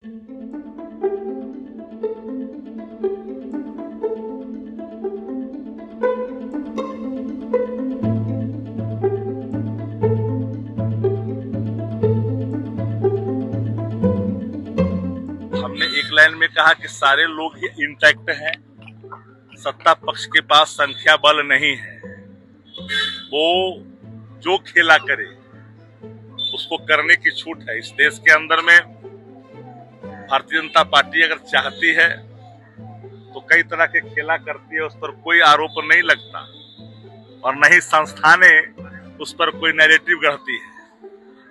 हमने एक लाइन में कहा कि सारे लोग ही इंटैक्ट हैं, सत्ता पक्ष के पास संख्या बल नहीं है, वो जो खेला करे उसको करने की छूट है। इस देश के अंदर में भारतीय जनता पार्टी अगर चाहती है तो कई तरह के खेला करती है, उस पर कोई आरोप नहीं लगता और न ही संस्थानें उस पर कोई नैरेटिव गढ़ती है।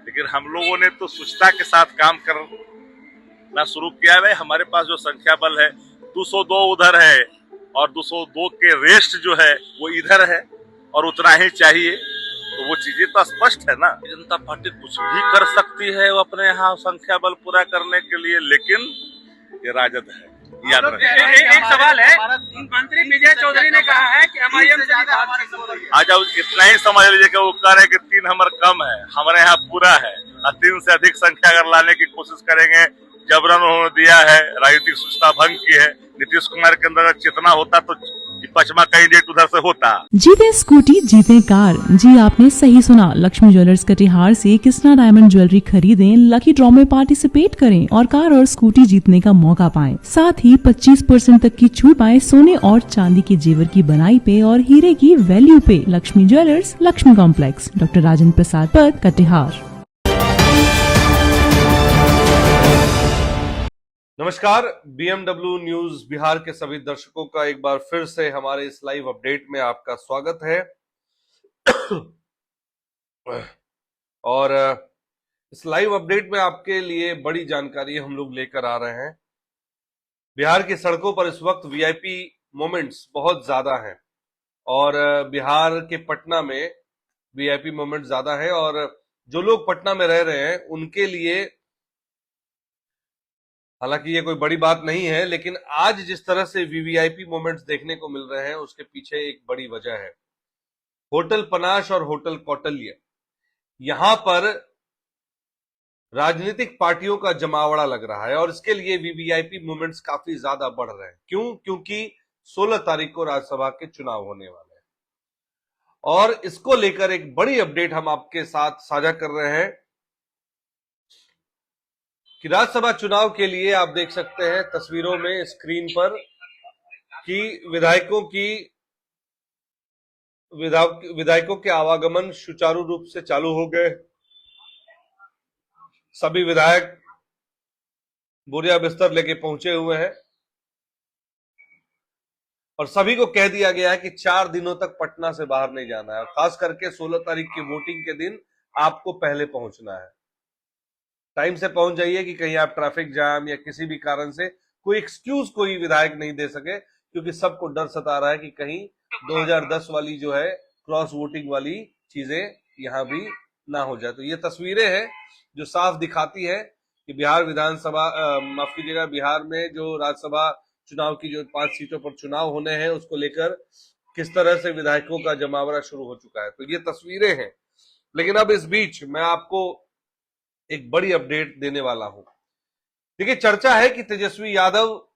लेकिन हम लोगों ने तो सुचिता के साथ काम करना शुरू किया है। हमारे पास जो संख्या बल है 202 उधर है और 202 के रेस्ट जो है वो इधर है और उतना ही चाहिए। तो वो चीजें तो स्पष्ट है ना, जनता पार्टी कुछ भी कर सकती है वो अपने यहाँ संख्या बल पूरा करने के लिए, लेकिन ये राजद है, याद रखें। एक सवाल है, मंत्री विजय चौधरी ने कहा है कि एमआईएम से आज इतना ही समझ लीजिए कि वो कह रहे हैं कि 3 नंबर कम है, हमारे यहाँ पूरा है और 3 से अधिक संख्या अगर लाने की कोशिश करेंगे। जबरन उन्होंने दिया है, राजनीतिक सुचिता भंग की है। नीतीश कुमार के अंदर चेतना होता तो पचमा कैंडिडेट उधर से होता। जीते स्कूटी जीते कार। जी आपने सही सुना, लक्ष्मी ज्वेलर्स कटिहार से कृष्णा डायमंड ज्वेलरी खरीदें, लकी ड्रॉ में पार्टिसिपेट करें और कार और स्कूटी जीतने का मौका पाएं। साथ ही 25% तक की छूट पाएं सोने और चांदी के जेवर की बनाई पे और हीरे की वैल्यू पे। Lakshmi jewellers, Lakshmi complex, doctor Rajendra Prasad Path, Katihar. नमस्कार, BMW न्यूज बिहार के सभी दर्शकों का एक बार फिर से हमारे इस लाइव अपडेट में आपका स्वागत है। और इस लाइव अपडेट में आपके लिए बड़ी जानकारी हम लोग लेकर आ रहे हैं। बिहार की सड़कों पर इस वक्त वीआईपी मोमेंट्स बहुत ज्यादा हैं और बिहार के पटना में वीआईपी मोमेंट्स ज्यादा है और जो लोग पटना में रह रहे हैं उनके लिए हालांकि ये कोई बड़ी बात नहीं है, लेकिन आज जिस तरह से वीवीआईपी मोमेंट्स देखने को मिल रहे हैं उसके पीछे एक बड़ी वजह है। होटल पनाश और होटल कौटल्य, यहां पर राजनीतिक पार्टियों का जमावड़ा लग रहा है और इसके लिए वीवीआईपी मोमेंट्स काफी ज्यादा बढ़ रहे हैं। क्यों? क्योंकि 16 तारीख को राज्यसभा के चुनाव होने वाले हैं और इसको लेकर एक बड़ी अपडेट हम आपके साथ साझा कर रहे हैं कि राज्यसभा चुनाव के लिए आप देख सकते हैं तस्वीरों में स्क्रीन पर कि विधायकों के आवागमन सुचारू रूप से चालू हो गए। सभी विधायक बोरिया बिस्तर लेके पहुंचे हुए हैं और सभी को कह दिया गया है कि 4 दिनों तक पटना से बाहर नहीं जाना है और खास करके 16 तारीख की वोटिंग के दिन आपको पहले पहुंचना है। टाइम से पहुंच जाइए कि कहीं आप ट्रैफिक जाम या किसी भी कारण से कोई एक्सक्यूज कोई विधायक नहीं दे सके, क्योंकि सबको डर सता रहा है कि कहीं 2010 वाली जो है क्रॉस वोटिंग वाली चीजें यहां भी ना हो जाए। तो ये तस्वीरें हैं जो साफ दिखाती है कि बिहार विधानसभा माफ कीजिएगा, बिहार में जो राज्यसभा चुनाव की जो 5 सीटों पर चुनाव होने हैं उसको लेकर किस तरह से विधायकों का जमावड़ा शुरू हो चुका है। तो ये तस्वीरें हैं, लेकिन अब इस बीच मैं आपको एक बड़ी अपडेट देने वाला हूं। देखिए, चर्चा है कि तेजस्वी यादव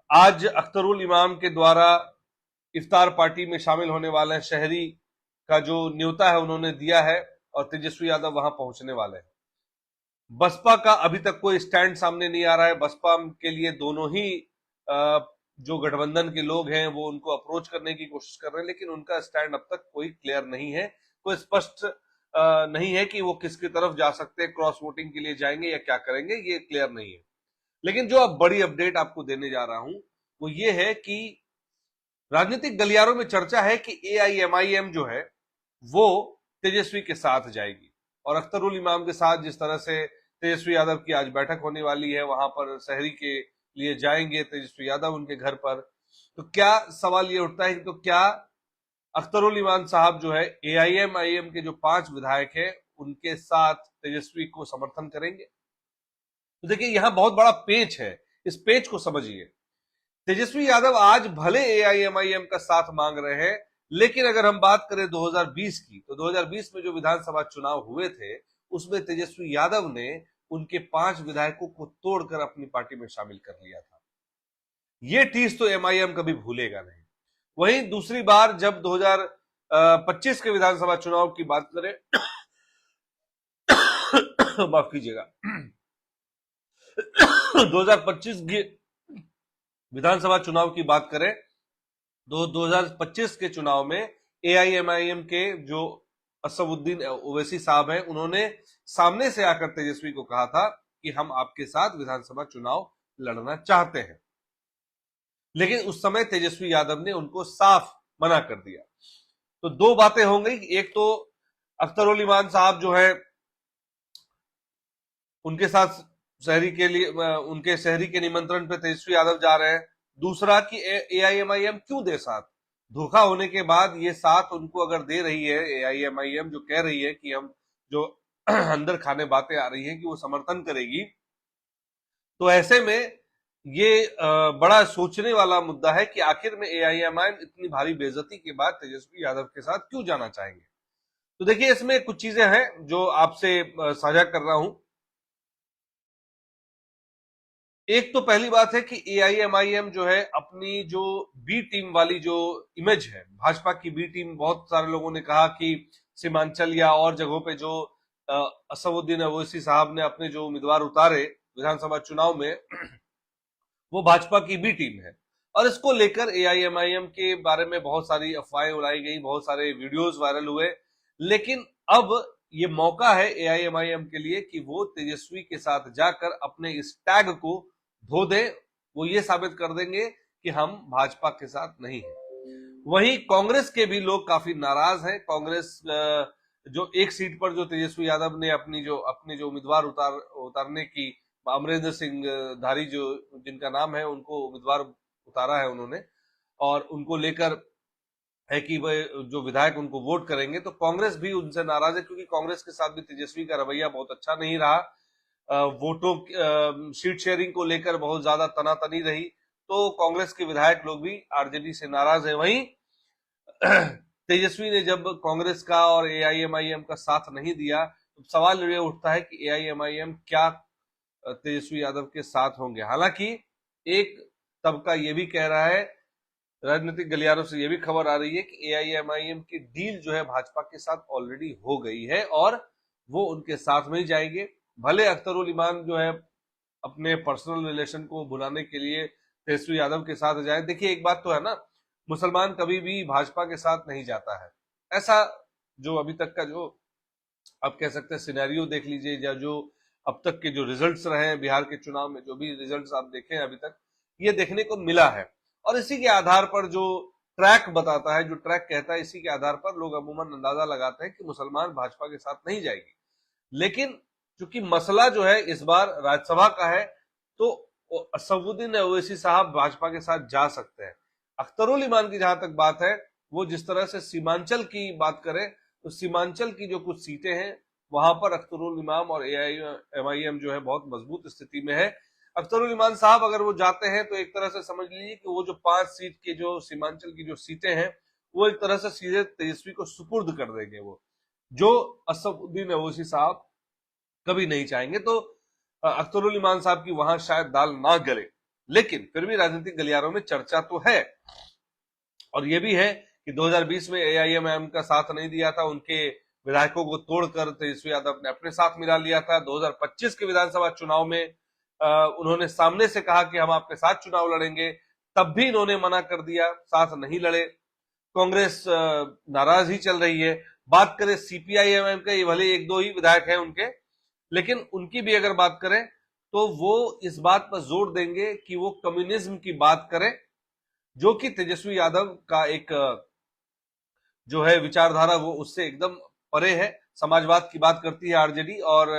आज अख्तरुल इमाम के द्वारा इफ्तार पार्टी में शामिल होने वाले हैं। शहरी का जो न्योता है उन्होंने दिया है और तेजस्वी यादव वहां पहुंचने वाले हैं। बसपा का अभी तक कोई स्टैंड सामने नहीं आ रहा है। बसपा के लिए दोनों ही जो गठबंधन के लोग हैं वो उनको अप्रोच करने की कोशिश कर रहे हैं, लेकिन उनका स्टैंड अब तक कोई क्लियर नहीं है, कोई स्पष्ट नहीं है कि वो किसकी तरफ जा सकते हैं, क्रॉस वोटिंग के लिए जाएंगे या क्या करेंगे, ये क्लियर नहीं है। लेकिन जो अब बड़ी अपडेट आपको देने जा रहा हूं वो ये है कि राजनीतिक गलियारों में चर्चा है कि एआईएमआईएम जो है वो तेजस्वी के साथ जाएगी और अख्तरुल इमाम के साथ जिस तरह से तेजस्वी यादव की आज बैठक होने वाली है, वहां पर शहरी के लिए जाएंगे तेजस्वी यादव उनके घर पर। तो क्या सवाल ये उठता है कि तो क्या अख्तरुल इमाम साहब जो है एआईएमआईएम के जो 5 विधायक हैं उनके साथ तेजस्वी को समर्थन करेंगे? तो देखिए, यहां बहुत बड़ा पेच है, इस पेच को समझिए। तेजस्वी यादव आज भले एआईएमआईएम का साथ मांग रहे हैं, लेकिन अगर हम बात करें 2020 की, तो 2020 में जो विधानसभा चुनाव हुए थे उसमें तेजस्वी यादव ने उनके 5 विधायकों को तोड़कर अपनी पार्टी में शामिल कर लिया था। ये चीज तो एमआईएम कभी भूलेगा नहीं। वहीं दूसरी बार जब 2025 के विधानसभा चुनाव की बात करें माफ कीजिएगा 2025 की विधानसभा चुनाव की बात करें तो 2025 के चुनाव में एआईएमआईएम के जो असदुद्दीन ओवैसी साहब हैं, उन्होंने सामने से आकर तेजस्वी को कहा था कि हम आपके साथ विधानसभा चुनाव लड़ना चाहते हैं, लेकिन उस समय तेजस्वी यादव ने उनको साफ मना कर दिया। तो दो बातें हो गई, एक तो अख्तर उल इमान साहब जो है उनके साथ शहरी के लिए उनके शहरी के निमंत्रण पे तेजस्वी यादव जा रहे हैं। दूसरा कि एआईएमआईएम क्यों दे साथ, धोखा होने के बाद ये साथ उनको अगर दे रही है एआईएमआईएम, जो कह रही है कि हम जो अंदर खाने बातें आ रही हैं कि वो समर्थन करेगी, तो ऐसे में ये बड़ा सोचने वाला मुद्दा है कि आखिर में एआईएमआईएम इतनी भारी बेइज्जती के बाद तेजस्वी यादव के साथ क्यों जाना चाहेंगे। तो देखिए, इसमें कुछ चीजें हैं जो आपसे साझा कर रहा हूं। एक तो पहली बात है कि एआईएमआईएम जो है अपनी जो बी टीम वाली जो इमेज है, भाजपा की बी टीम, बहुत सारे लोगों ने कहा कि सीमांचल या और जगहों पे जो असदुद्दीन ओवैसी साहब ने अपने जो उम्मीदवार उतारे विधानसभा चुनाव में, वो भाजपा की बी टीम है। और इसको लेकर एआईएमआईएम के बारे में बहुत सारी अफवाहें उड़ाई गई, बहुत सारे वीडियोस वायरल हुए। लेकिन अब ये मौका है एआईएमआईएम के लिए कि वो तेजस्वी के साथ जाकर अपने इस टैग को धो दे, वो ये साबित कर देंगे कि हम भाजपा के साथ नहीं हैं। वहीं कांग्रेस के भी लोग काफी नाराज हैं। कांग्रेस जो एक सीट पर जो तेजस्वी यादव ने अपने जो उम्मीदवार उतारने की, अमरेंद्र सिंह धारी जो जिनका नाम है, उनको उम्मीदवार उतारा है उन्होंने, और उनको लेकर है कि वह जो विधायक उनको वोट करेंगे, तो कांग्रेस भी उनसे नाराज है, क्योंकि कांग्रेस के साथ भी तेजस्वी का रवैया बहुत अच्छा नहीं रहा। वोटों सीट शेयरिंग को लेकर बहुत ज्यादा तनातनी रही, तो कांग्रेस के विधायक लोग भी आरजेडी से नाराज है। वहीं तेजस्वी ने जब कांग्रेस का और एआईएमआईएम का साथ नहीं दिया, तो सवाल ये उठता है कि एआईएमआईएम क्या तेजस्वी यादव के साथ होंगे। हालांकि एक तबका ये भी कह रहा है, राजनीतिक गलियारों से ये भी खबर आ रही है कि एआईएमआईएम की डील जो है भाजपा के साथ ऑलरेडी हो गई है और वो उनके साथ में ही जाएंगे। भले अख्तर उल इमान जो है अपने पर्सनल रिलेशन को भुलाने के लिए तेजस्वी यादव के साथ जाए। देखिए, एक बात तो है ना, मुसलमान कभी भी भाजपा के साथ नहीं जाता है। ऐसा जो अभी तक का जो आप कह सकते हैं सिनेरियो देख लीजिए, या जो अब तक के जो रिजल्ट्स रहे हैं बिहार के चुनाव में, जो भी रिजल्ट्स आप देखें अभी तक, ये देखने को मिला है। और इसी के आधार पर जो ट्रैक बताता है, जो ट्रैक कहता है, इसी के आधार पर लोग अमूमन अंदाजा लगाते हैं कि मुसलमान भाजपा के साथ नहीं जाएगी। लेकिन चूंकि मसला जो है इस बार राज्यसभा का है, तो असदुद्दीन ओवैसी साहब भाजपा के साथ जा सकते हैं। अख्तर उल इमान की जहां तक बात है, वो जिस तरह से सीमांचल की बात करें, तो सीमांचल की जो कुछ सीटें हैं वहां पर अख्तर उल इमाम और एआईएमआईएम जो है बहुत मजबूत स्थिति में है। अख्तर उल इमान साहब अगर वो जाते हैं तो एक तरह से समझ लीजिए कि वो जो 5 सीट के जो सीमांचल की जो सीटें हैं, वो एक तरह से सीधे तेजस्वी को सुपुर्द कर देंगे, वो जो असदुद्दीन ओवैसी साहब कभी नहीं चाहेंगे। तो अख्तर उल इमान साहब की वहां शायद दाल ना गले, लेकिन फिर भी राजनीतिक गलियारों में चर्चा तो है। और ये भी है कि 2020 में एआईएमआईएम का साथ नहीं दिया था, उनके विधायकों को तोड़कर तेजस्वी यादव ने अपने साथ मिला लिया था। 2025 के विधानसभा चुनाव में उन्होंने सामने से कहा कि हम आपके साथ चुनाव लड़ेंगे, तब भी इन्होंने मना कर दिया, साथ नहीं लड़े। कांग्रेस नाराज ही चल रही है। बात करें सीपीआईएम के, ये भले 1-2 ही विधायक हैं उनके, लेकिन उनकी भी अगर बात करें तो वो इस बात पर जोर देंगे कि वो कम्युनिज्म की बात करें, जो कि तेजस्वी यादव का एक जो है विचारधारा वो उससे एकदम परे है। समाजवाद की बात करती है आरजेडी और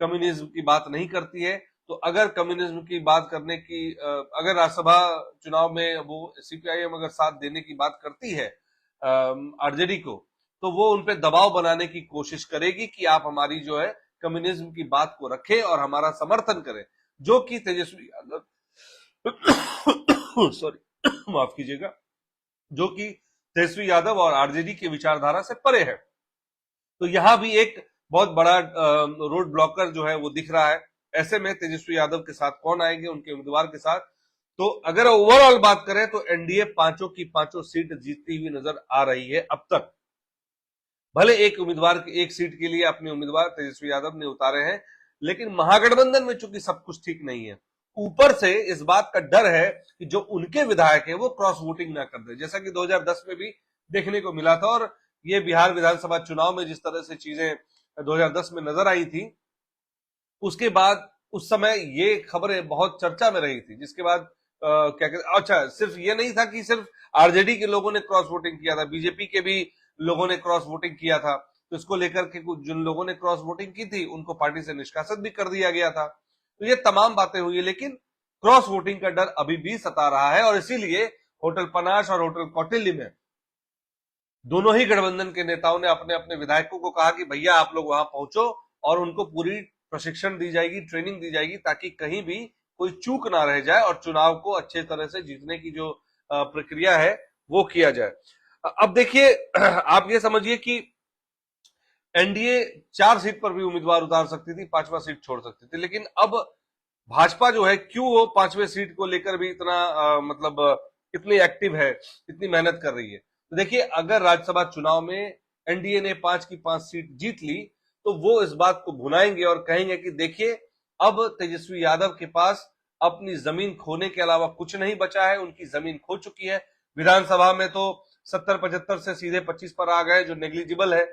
कम्युनिज्म की बात नहीं करती है। तो अगर कम्युनिज्म की बात करने की अगर राज्यसभा चुनाव में वो सीपीआईएम अगर साथ देने की बात करती है आरजेडी को, तो वो उनपे दबाव बनाने की कोशिश करेगी कि आप हमारी जो है कम्युनिज्म की बात को रखें और हमारा समर्थन करें, जो कि तेजस्वी यादव सॉरी माफ कीजिएगा, जो कि तेजस्वी यादव और आरजेडी की विचारधारा से परे है। तो यहां भी एक बहुत बड़ा रोड ब्लॉकर जो है वो दिख रहा है। ऐसे में तेजस्वी यादव के साथ कौन आएंगे, उनके उम्मीदवार के साथ। तो अगर ओवरऑल बात करें तो एनडीए पांचों की पांचों सीट जीतती हुई नजर आ रही है अब तक। भले एक उम्मीदवार एक सीट के लिए अपने उम्मीदवार तेजस्वी यादव ने उतारे हैं, लेकिन महागठबंधन में चूंकि सब कुछ ठीक नहीं है, ऊपर से इस बात का डर है कि जो उनके विधायक है वो क्रॉस वोटिंग ना कर दे, जैसा कि 2010 में भी देखने को मिला था। और ये बिहार विधानसभा चुनाव में जिस तरह से चीजें 2010 में नजर आई थी, उसके बाद उस समय ये खबरें बहुत चर्चा में रही थी, जिसके बाद क्या कहते, अच्छा सिर्फ ये नहीं था कि सिर्फ आरजेडी के लोगों ने क्रॉस वोटिंग किया था, बीजेपी के भी लोगों ने क्रॉस वोटिंग किया था। तो इसको लेकर के कुछ जिन लोगों ने क्रॉस वोटिंग की थी उनको पार्टी से निष्कासित भी कर दिया गया था। तो ये तमाम बातें हुई, लेकिन क्रॉस वोटिंग का डर अभी भी सता रहा है। और इसीलिए होटल पनाश और होटल कौटिल्य में दोनों ही गठबंधन के नेताओं ने अपने अपने विधायकों को कहा कि भैया आप लोग वहां पहुंचो और उनको पूरी प्रशिक्षण दी जाएगी, ट्रेनिंग दी जाएगी, ताकि कहीं भी कोई चूक ना रह जाए और चुनाव को अच्छे तरह से जीतने की जो प्रक्रिया है वो किया जाए। अब देखिए, आप ये समझिए कि एनडीए 4 सीट पर भी उम्मीदवार उतार सकती थी, 5वां सीट छोड़ सकती थी, लेकिन अब भाजपा जो है क्यों वो 5वें सीट को लेकर भी इतना इतनी एक्टिव है, इतनी मेहनत कर रही है। तो देखिए, अगर राज्यसभा चुनाव में एनडीए ने 5 की 5 सीट जीत ली तो वो इस बात को भुनाएंगे और कहेंगे कि देखिए अब तेजस्वी यादव के पास अपनी जमीन खोने के अलावा कुछ नहीं बचा है, उनकी जमीन खो चुकी है। विधानसभा में तो 70-75 से सीधे 25 पर आ गए, जो नेग्लिजिबल है,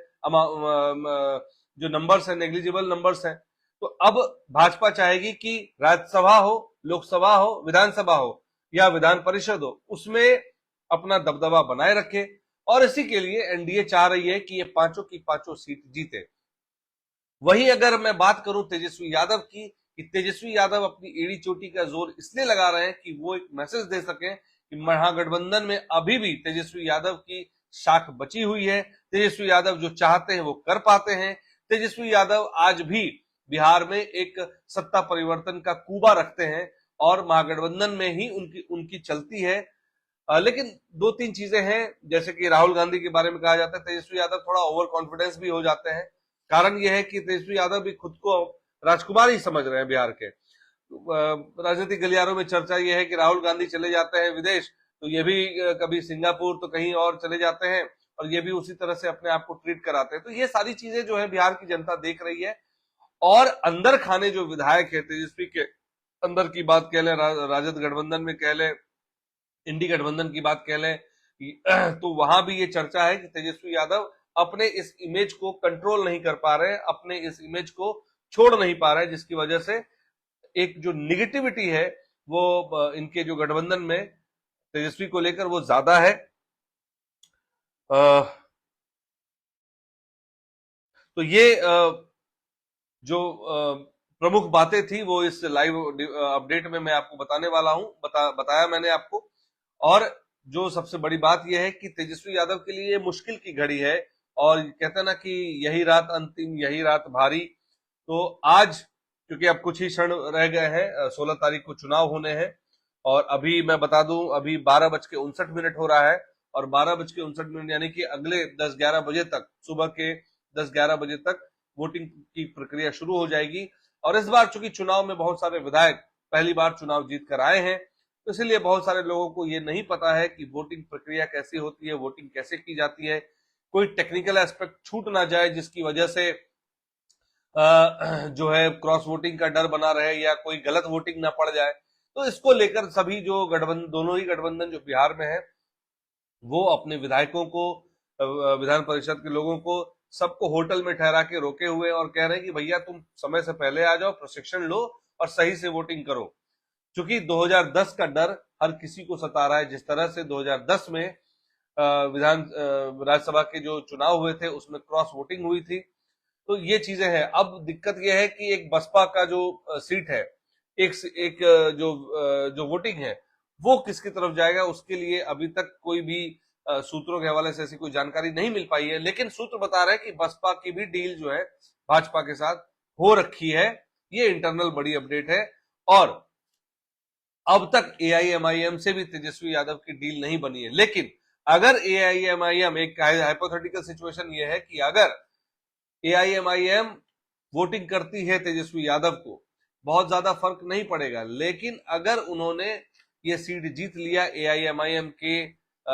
जो नंबर्स है नेग्लिजिबल नंबर्स हैं। तो अब भाजपा चाहेगी कि राज्यसभा हो, लोकसभा हो, विधानसभा हो या विधान परिषद हो, उसमें अपना दबदबा बनाए रखे। और इसी के लिए एनडीए चाह रही है कि ये पांचों की पांचों सीट जीते। वही अगर मैं बात करूं तेजस्वी यादव की, कि तेजस्वी यादव अपनी एड़ी चोटी का जोर इसलिए लगा रहे हैं कि वो एक मैसेज दे सकें कि महागठबंधन में अभी भी तेजस्वी यादव की शाख बची हुई है, तेजस्वी यादव जो चाहते हैं वो कर पाते हैं। तेजस्वी यादव आज भी बिहार में एक सत्ता परिवर्तन का कूबा रखते हैं और महागठबंधन में ही उनकी चलती है। लेकिन 2-3 चीजें हैं, जैसे कि राहुल गांधी के बारे में कहा जाता है तेजस्वी यादव थोड़ा ओवर कॉन्फिडेंस भी हो जाते हैं। कारण यह है कि तेजस्वी यादव भी खुद को राजकुमार ही समझ रहे हैं बिहार के। राजनीतिक गलियारों में चर्चा यह है कि राहुल गांधी चले जाते हैं विदेश तो ये भी कभी सिंगापुर तो कहीं और चले जाते हैं और ये भी उसी तरह से अपने आप को ट्रीट कराते हैं। तो ये सारी चीजें जो है बिहार की जनता देख रही है। और अंदर खाने जो विधायक है तेजस्वी के अंदर की बात कह लें, राजद गठबंधन में कह लें, इंडी गठबंधन की बात कह लें, तो वहां भी ये चर्चा है कि तेजस्वी यादव अपने इस इमेज को कंट्रोल नहीं कर पा रहे, अपने इस इमेज को छोड़ नहीं पा रहे, जिसकी वजह से एक जो निगेटिविटी है वो इनके जो गठबंधन में तेजस्वी को लेकर वो ज्यादा है। तो ये जो प्रमुख बातें थी वो इस लाइव अपडेट में मैं आपको बताने वाला हूं, बताया मैंने आपको। और जो सबसे बड़ी बात यह है कि तेजस्वी यादव के लिए मुश्किल की घड़ी है और कहते हैं ना कि यही रात अंतिम, यही रात भारी। तो आज क्योंकि अब कुछ ही क्षण रह गए हैं, 16 तारीख को चुनाव होने हैं और अभी मैं बता दूं अभी 12:59 हो रहा है और 12:59 यानी कि अगले 10-11 बजे तक, सुबह के 10-11 बजे तक वोटिंग की प्रक्रिया शुरू हो जाएगी। और इस बार चूंकि चुनाव में बहुत सारे विधायक पहली बार चुनाव जीत कर आए हैं, तो इसलिए बहुत सारे लोगों को ये नहीं पता है कि वोटिंग प्रक्रिया कैसी होती है, वोटिंग कैसे की जाती है, कोई टेक्निकल एस्पेक्ट छूट ना जाए जिसकी वजह से जो है क्रॉस वोटिंग का डर बना रहे या कोई गलत वोटिंग ना पड़ जाए। तो इसको लेकर सभी जो गठबंधन, दोनों ही गठबंधन जो बिहार में है, वो अपने विधायकों को, विधान परिषद के लोगों को, सबको होटल में ठहरा के रोके हुए और कह रहे हैं कि भैया तुम समय से पहले आ जाओ, प्रशिक्षण लो और सही से वोटिंग करो। क्योंकि 2010 का डर हर किसी को सता रहा है। जिस तरह से 2010 में राज्यसभा के जो चुनाव हुए थे उसमें क्रॉस वोटिंग हुई थी, तो ये चीजें हैं। अब दिक्कत यह है कि एक बसपा का जो सीट है, एक जो वोटिंग है वो किसकी तरफ जाएगा, उसके लिए अभी तक कोई भी सूत्रों के हवाले से ऐसी कोई जानकारी नहीं मिल पाई है। लेकिन सूत्र बता रहे हैं कि बसपा की भी डील जो है भाजपा के साथ हो रखी है। ये इंटरनल बड़ी अपडेट है। और अब तक एआईएमआईएम से भी तेजस्वी यादव की डील नहीं बनी है। लेकिन अगर एआईएमआईएम, एक हाइपोथेटिकल सिचुएशन ये है कि अगर एआईएमआईएम वोटिंग करती है तेजस्वी यादव को, बहुत ज्यादा फर्क नहीं पड़ेगा। लेकिन अगर उन्होंने ये सीट जीत लिया एआईएमआईएम के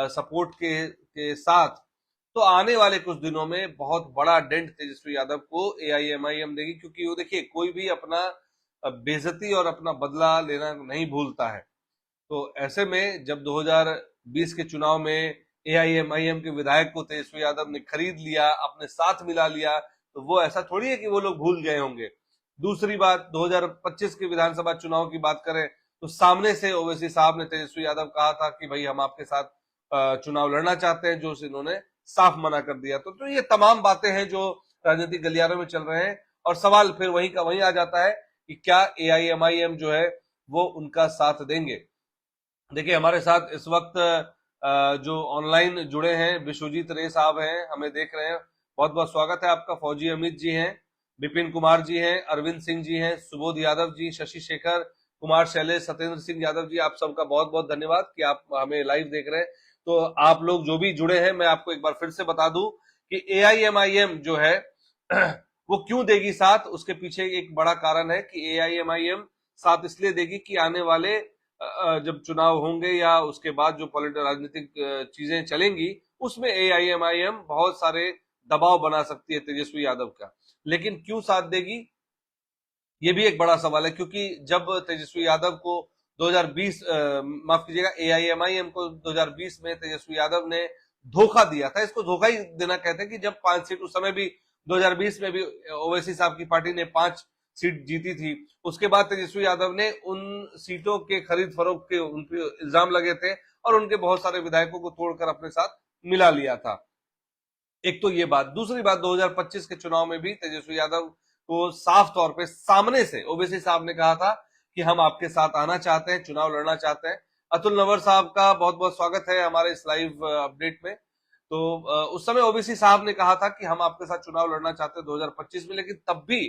सपोर्ट के साथ, तो आने वाले कुछ दिनों में बहुत बड़ा डेंट तेजस्वी यादव को एआईएमआईएम देगी, क्योंकि वो देखिए कोई भी अपना बेइज्जती और अपना बदला लेना नहीं भूलता है। तो ऐसे में जब 2020 के चुनाव में एआईएमआईएम के विधायक को तेजस्वी यादव ने खरीद लिया, अपने साथ मिला लिया, तो वो ऐसा थोड़ी है कि वो लोग भूल गए होंगे। दूसरी बात, 2025 के विधानसभा चुनाव की बात करें तो सामने से ओवैसी साहब ने तेजस्वी यादव कहा था कि भाई हम आपके साथ चुनाव लड़ना चाहते हैं, जो इन्होंने साफ मना कर दिया। तो ये तमाम बातें हैं जो राजनीतिक गलियारों में चल रहे हैं, और सवाल फिर वहीं का वहीं आ जाता है कि क्या एआईएमआईएम जो है वो उनका साथ देंगे। देखिए हमारे साथ इस वक्त जो ऑनलाइन जुड़े हैं विश्वजीत रे साहब हैं, हमें देख रहे हैं, बहुत बहुत स्वागत है आपका। फौजी अमित जी हैं, विपिन कुमार जी हैं, अरविंद सिंह जी हैं, सुबोध यादव जी, शशि शेखर कुमार, शैलेश, सत्येंद्र सिंह यादव जी, आप सबका बहुत बहुत धन्यवाद कि आप हमें लाइव देख रहे हैं। तो आप लोग जो भी जुड़े हैं, मैं आपको एक बार फिर से बता दूं कि एआईएमआईएम जो है वो क्यों देगी साथ। उसके पीछे एक बड़ा कारण है कि एआईएमआईएम साथ इसलिए देगी कि आने वाले जब चुनाव होंगे या उसके बाद जो राजनीतिक चीजें चलेंगी, उसमें एआईएमआईएम बहुत सारे दबाव बना सकती है तेजस्वी यादव का। लेकिन क्यों साथ देगी, ये भी एक बड़ा सवाल है, क्योंकि जब तेजस्वी यादव को 2020 माफ कीजिएगा एआईएमआईएम को 2020 में तेजस्वी यादव ने धोखा दिया था, इसको धोखा ही देना कहते हैं कि जब 5 सीट, उस समय भी 2020 में भी ओवैसी साहब की पार्टी ने 5 सीट जीती थी, उसके बाद तेजस्वी यादव ने उन सीटों के खरीद फरोख्त के उन पे इल्जाम लगे थे और उनके बहुत सारे विधायकों को तोड़कर अपने साथ मिला लिया था। एक तो ये बात। दूसरी बात, 2025 के चुनाव में भी तेजस्वी यादव को साफ तौर पे सामने से ओवैसी साहब ने कहा था कि हम आपके साथ आना चाहते हैं, चुनाव लड़ना चाहते हैं। अतुल नवर साहब का बहुत बहुत स्वागत है हमारे इस लाइव अपडेट में। तो उस समय ओवैसी साहब ने कहा था कि हम आपके साथ चुनाव लड़ना चाहते हैं 2025 में, लेकिन तब भी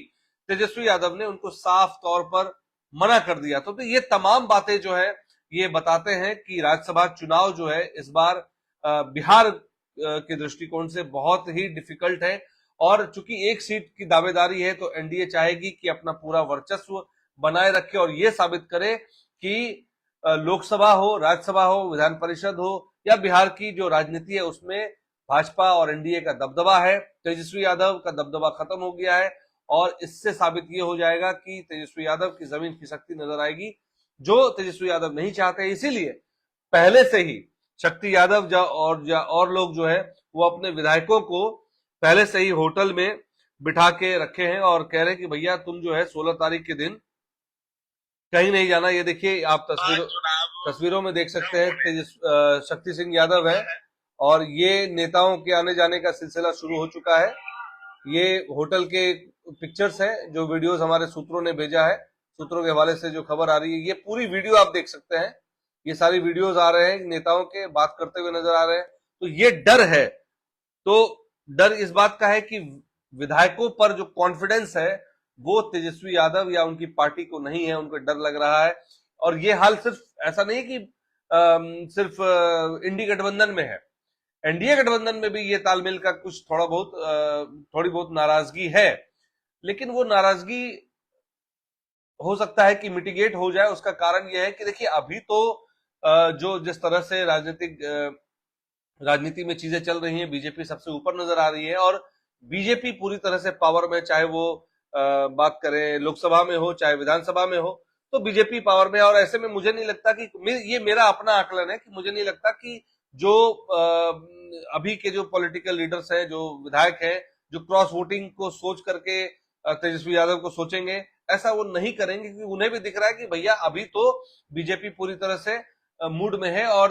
तेजस्वी यादव ने उनको साफ तौर पर मना कर दिया। तो ये तमाम बातें जो है ये बताते हैं कि राज्यसभा चुनाव जो है इस बार बिहार के दृष्टिकोण से बहुत ही डिफिकल्ट है, और चूंकि एक सीट की दावेदारी है तो एनडीए चाहेगी कि अपना पूरा वर्चस्व बनाए रखे और ये साबित करे कि लोकसभा हो, राज्यसभा हो, विधान परिषद हो या बिहार की जो राजनीति है उसमें भाजपा और एनडीए का दबदबा है। तेजस्वी यादव का दबदबा खत्म हो गया है, और इससे साबित ये हो जाएगा कि तेजस्वी यादव की जमीन खिसकती नजर आएगी, जो तेजस्वी यादव नहीं चाहते। इसीलिए पहले से ही शक्ति यादव और लोग जो है वो अपने विधायकों को पहले से ही होटल में बिठा के रखे हैं और कह रहे हैं कि भैया तुम जो है 16 तारीख के दिन कहीं नहीं जाना। ये देखिए आप तस्वीरों में देख सकते हैं शक्ति सिंह यादव है, और ये नेताओं के आने जाने का सिलसिला शुरू हो चुका है। ये होटल के पिक्चर्स हैं जो वीडियोस हमारे सूत्रों ने भेजा है, सूत्रों के हवाले से जो खबर आ रही है, ये पूरी वीडियो आप देख सकते हैं। ये सारी वीडियोस आ रहे हैं, नेताओं के बात करते हुए नजर आ रहे हैं। तो ये डर है, तो डर इस बात का है कि विधायकों पर जो कॉन्फिडेंस है वो तेजस्वी यादव या उनकी पार्टी को नहीं है, उनको डर लग रहा है। और ये हाल सिर्फ ऐसा नहीं कि सिर्फ इंडी गठबंधन में है, एनडीए गठबंधन में भी ये तालमेल का कुछ थोड़ी बहुत नाराजगी है, लेकिन वो नाराजगी हो सकता है कि मिटिगेट हो जाए। उसका कारण यह है कि देखिए अभी तो जो जिस तरह से राजनीति में चीजें चल रही हैं, बीजेपी सबसे ऊपर नजर आ रही है, और बीजेपी पूरी तरह से पावर में, चाहे वो बात करें लोकसभा में हो चाहे विधानसभा में हो, तो बीजेपी पावर में। और ऐसे में मुझे नहीं लगता कि ये मेरा अपना आकलन है कि मुझे नहीं लगता कि जो अभी के जो पॉलिटिकल लीडर्स हैं, जो विधायक हैं, जो क्रॉस वोटिंग को सोच करके तेजस्वी यादव को सोचेंगे, ऐसा वो नहीं करेंगे, क्योंकि उन्हें भी दिख रहा है कि भैया अभी तो बीजेपी पूरी तरह से मूड में है और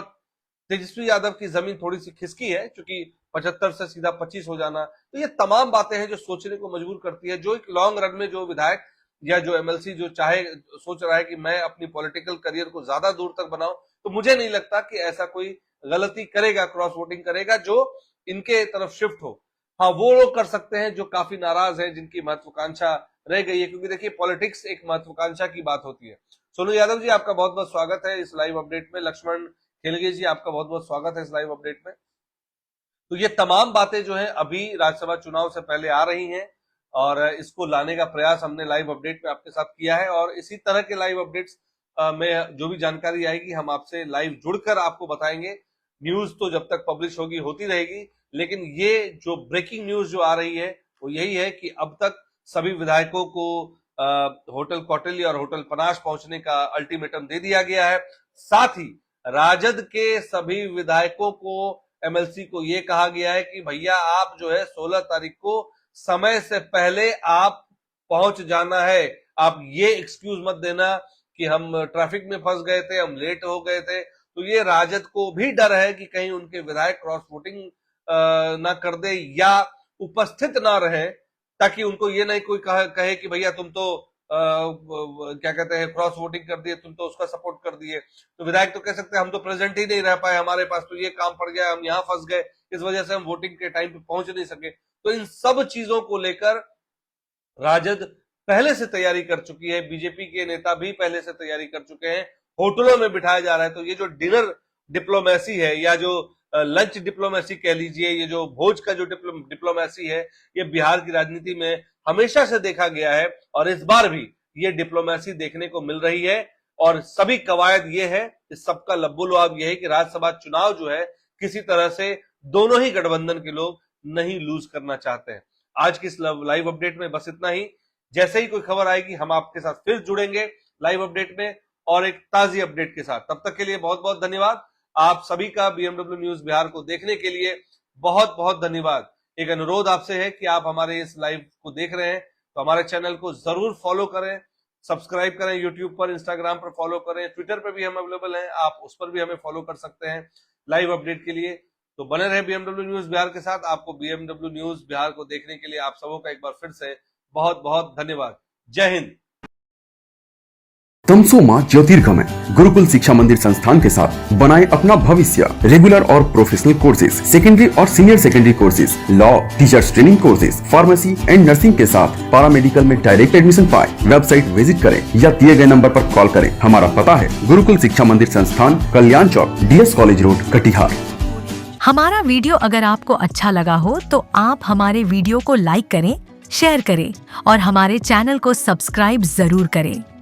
तेजस्वी यादव की जमीन थोड़ी सी खिसकी है, क्योंकि 75 से सीधा 25 हो जाना। तो ये तमाम बातें हैं जो सोचने को मजबूर करती है। जो एक लॉन्ग रन में जो विधायक या जो एमएलसी जो सोच रहा है कि मैं अपनी पॉलिटिकल करियर को ज्यादा दूर तक बनाऊं, तो मुझे नहीं लगता कि ऐसा कोई गलती करेगा, क्रॉस वोटिंग करेगा जो इनके तरफ शिफ्ट हो। हाँ, वो लोग कर सकते हैं जो काफी नाराज है, जिनकी महत्वाकांक्षा रह गई है, क्योंकि देखिए पॉलिटिक्स एक महत्वाकांक्षा की बात होती है। सोनू यादव जी, आपका बहुत बहुत स्वागत है इस लाइव अपडेट में। लक्ष्मण खेलगे जी, आपका बहुत बहुत स्वागत है इस लाइव अपडेट में। तो ये तमाम बातें जो है अभी राज्यसभा चुनाव से पहले आ रही हैं, और इसको लाने का प्रयास हमने लाइव अपडेट में आपके साथ किया है। और इसी तरह के लाइव अपडेट्स में जो भी जानकारी आएगी हम आपसे लाइव जुड़कर आपको बताएंगे। न्यूज तो जब तक पब्लिश होगी होती रहेगी, लेकिन ये जो ब्रेकिंग न्यूज जो आ रही है वो यही है कि अब तक सभी विधायकों को होटल कौटिल्य और होटल पनाश पहुंचने का अल्टीमेटम दे दिया गया है। साथ ही राजद के सभी विधायकों को, एमएलसी को ये कहा गया है कि भैया आप जो है 16 तारीख को समय से पहले आप पहुंच जाना है। आप ये एक्सक्यूज मत देना कि हम ट्रैफिक में फंस गए थे, हम लेट हो गए थे। तो ये राजद को भी डर है कि कहीं उनके विधायक क्रॉस वोटिंग ना कर दे या उपस्थित ना रहे, ताकि उनको ये नहीं कोई कहे कि भैया तुम तो क्या कहते हैं क्रॉस वोटिंग कर दिए, तुम तो उसका सपोर्ट कर दिए। तो विधायक तो कह सकते हैं हम तो प्रेजेंट ही नहीं रह पाए, हमारे पास तो ये काम पड़ गया, हम यहाँ फंस गए, इस वजह से हम वोटिंग के टाइम पे पहुंच नहीं सके। तो इन सब चीजों को लेकर राजद पहले से तैयारी कर चुकी है, बीजेपी के नेता भी पहले से तैयारी कर चुके हैं, होटलों में बिठाया जा रहा है। तो ये जो डिनर डिप्लोमेसी है या जो लंच डिप्लोमेसी कह लीजिए, ये जो भोज का जो डिप्लोमेसी है, ये बिहार की राजनीति में हमेशा से देखा गया है और इस बार भी ये डिप्लोमेसी देखने को मिल रही है। और सभी कवायद ये है, इस सबका लब्बो-लुआब ये है कि राज्यसभा चुनाव जो है किसी तरह से दोनों ही गठबंधन के लोग नहीं लूज करना चाहते हैं। आज की इस लाइव अपडेट में बस इतना ही। जैसे ही कोई खबर आएगी हम आपके साथ फिर जुड़ेंगे लाइव अपडेट में और एक ताजी अपडेट के साथ। तब तक के लिए बहुत बहुत धन्यवाद। आप सभी का बीएमडब्ल्यू न्यूज बिहार को देखने के लिए बहुत बहुत धन्यवाद। एक अनुरोध आपसे है कि आप हमारे इस लाइव को देख रहे हैं तो हमारे चैनल को जरूर फॉलो करें, सब्सक्राइब करें, यूट्यूब पर, इंस्टाग्राम पर फॉलो करें, ट्विटर पर भी हम अवेलेबल हैं, आप उस पर भी हमें फॉलो कर सकते हैं लाइव अपडेट के लिए। तो बने रहे बीएमडब्ल्यू न्यूज बिहार के साथ। आपको बीएमडब्ल्यू न्यूज बिहार को देखने के लिए आप सबों का एक बार फिर से बहुत बहुत धन्यवाद। जय हिंद। तमसोमा ज्योतिर्गमय गुरुकुल शिक्षा मंदिर संस्थान के साथ बनाए अपना भविष्य। रेगुलर और प्रोफेशनल कोर्सेज, सेकेंडरी और senior secondary courses, law, teachers training courses, pharmacy and nursing के साथ पैरामेडिकल में डायरेक्ट एडमिशन पाए। वेबसाइट विजिट करें या दिए गए नंबर पर कॉल करें। हमारा पता है गुरुकुल शिक्षा मंदिर संस्थान, कल्याण चौक, DS कॉलेज रोड, कटिहार। हमारा वीडियो अगर आपको अच्छा लगा हो तो आप हमारे वीडियो को लाइक करें, शेयर करें और हमारे चैनल को सब्सक्राइब जरूर करें।